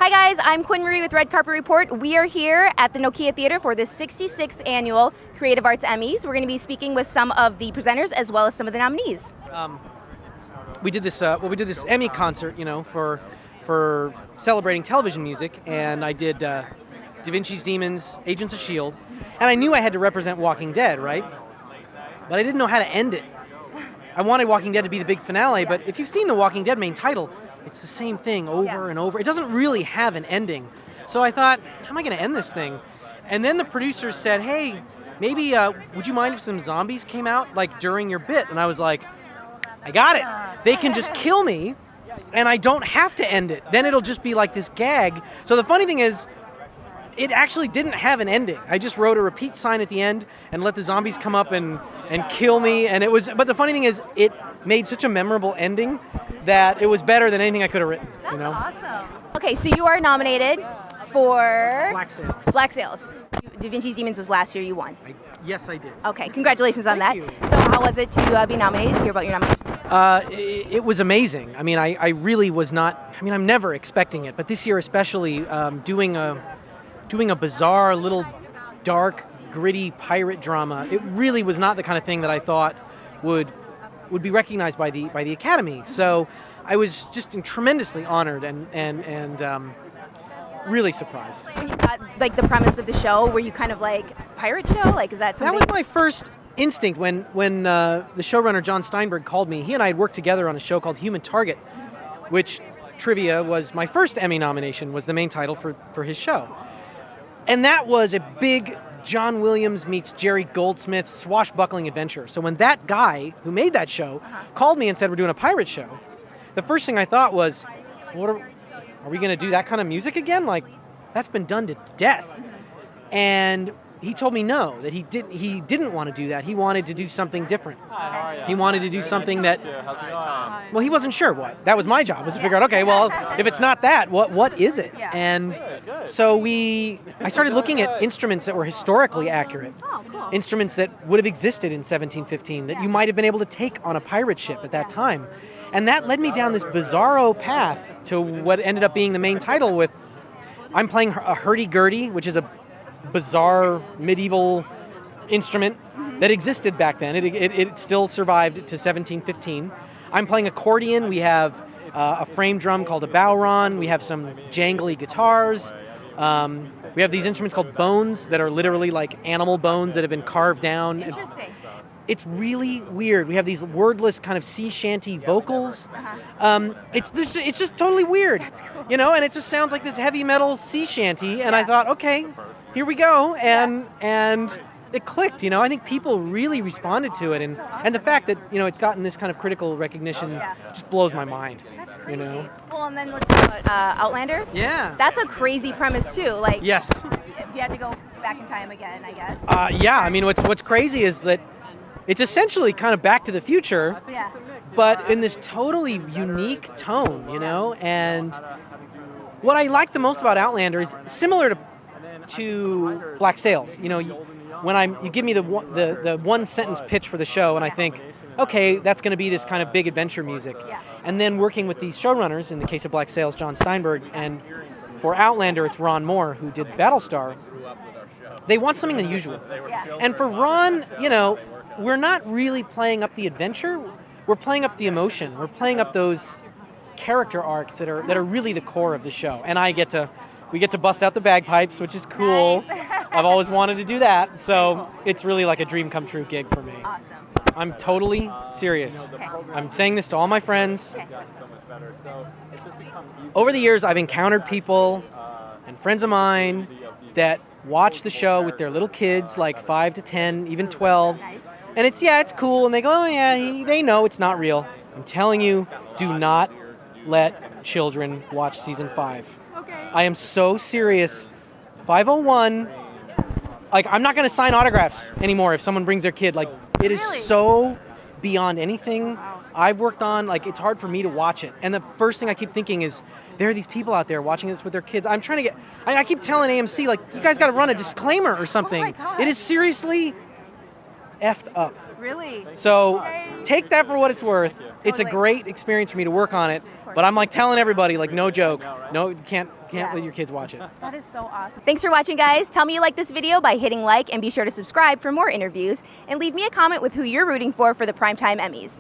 Hi guys, I'm Quinn Marie with Red Carpet Report. We are here at the Nokia Theatre for the 66th Annual Creative Arts Emmys. We're going to be speaking with some of the presenters as well as some of the nominees. We did this Emmy concert, for celebrating television music, and I did Da Vinci's Demons, Agents of S.H.I.E.L.D., and I knew I had to represent Walking Dead, right? But I didn't know how to end it. I wanted Walking Dead to be the big finale, but if you've seen the Walking Dead main title, it's the same thing over and over. It doesn't really have an ending. So I thought, how am I going to end this thing? And then the producers said, hey, maybe would you mind if some zombies came out during your bit? And I was like, I got it. They can just kill me, and I don't have to end it. Then it'll just be like this gag. So the funny thing is, it actually didn't have an ending. I just wrote a repeat sign at the end and let the zombies come up and kill me. And it was. But the funny thing is, it made such a memorable ending that it was better than anything I could have written. That's awesome. Okay, so you are nominated for Black Sails. Da Vinci's Demons was last year. You won. Yes, I did. Okay, congratulations on that. Thank you. So how was it to be nominated? Hear about your nomination? It was amazing. I mean, I really was not. I mean, I'm never expecting it, but this year especially, doing a bizarre, little dark, gritty pirate drama. It really was not the kind of thing that I thought would be recognized by the Academy. So I was just tremendously honored and really surprised. When you got the premise of the show, were you kind of like pirate show? Is that something? That was my first instinct when the showrunner John Steinberg called me. He and I had worked together on a show called Human Target, which trivia was my first Emmy nomination, was the main title for his show. And that was a big John Williams meets Jerry Goldsmith swashbuckling adventure. So when that guy who made that show called me and said we're doing a pirate show, the first thing I thought was, are we going to do that kind of music again? That's been done to death. And he told me no, that he didn't want to do that. He wanted to do something different. He wanted to do something that, well, he wasn't sure what. That was my job, was to figure out, okay, well, if it's not that, what is it? And so I started looking at instruments that were historically accurate. Instruments that would have existed in 1715, that you might have been able to take on a pirate ship at that time. And that led me down this bizarro path to what ended up being the main title with, I'm playing a hurdy-gurdy, which is a bizarre medieval instrument that existed back then. It still survived to 1715. I'm playing accordion. We have a frame drum called a bowron. We have some jangly guitars. We have these instruments called bones that are literally like animal bones that have been carved down. Interesting. It's really weird. We have these wordless kind of sea shanty vocals. It's just totally weird, and it just sounds like this heavy metal sea shanty. And I thought, okay, here we go, and it clicked. I think people really responded to it, and the fact that it's gotten this kind of critical recognition just blows my mind. That's crazy. Well, and then let's talk about Outlander. Yeah. That's a crazy premise too. Yes. If you had to go back in time again, I guess. Yeah. I mean, what's crazy is that it's essentially kind of Back to the Future, but in this totally unique tone, And what I like the most about Outlander is similar to Black Sails. When you give me the one sentence pitch for the show, and I think, okay, that's going to be this kind of big adventure music. And then working with these showrunners, in the case of Black Sails, John Steinberg, and for Outlander, it's Ron Moore, who did Battlestar. They want something unusual. And for Ron, we're not really playing up the adventure. We're playing up the emotion. We're playing up those character arcs that are really the core of the show. And we get to bust out the bagpipes, which is cool. Nice. I've always wanted to do that. So it's really like a dream come true gig for me. Awesome. I'm totally serious. Okay. I'm saying this to all my friends. Over the years, I've encountered people and friends of mine that watch the show with their little kids, like 5 to 10, even 12. And it's cool. And they go, oh yeah, they know it's not real. I'm telling you, do not let children watch season 5. Okay. I am so serious. 501, I'm not going to sign autographs anymore if someone brings their kid. It is so beyond anything I've worked on. It's hard for me to watch it. And the first thing I keep thinking is, there are these people out there watching this with their kids. I'm trying to I keep telling AMC, you guys got to run a disclaimer or something. Oh my God. It is seriously effed up. Really? So take that for what it's worth. It's a Totally. great experience for me to work on it, But I'm like telling everybody, like, no joke, no, you can't let your kids watch it. That is so awesome. Thanks for watching, guys. Tell me you like this video by hitting like, and be sure to subscribe for more interviews, and leave me a comment with who you're rooting for the Primetime Emmys.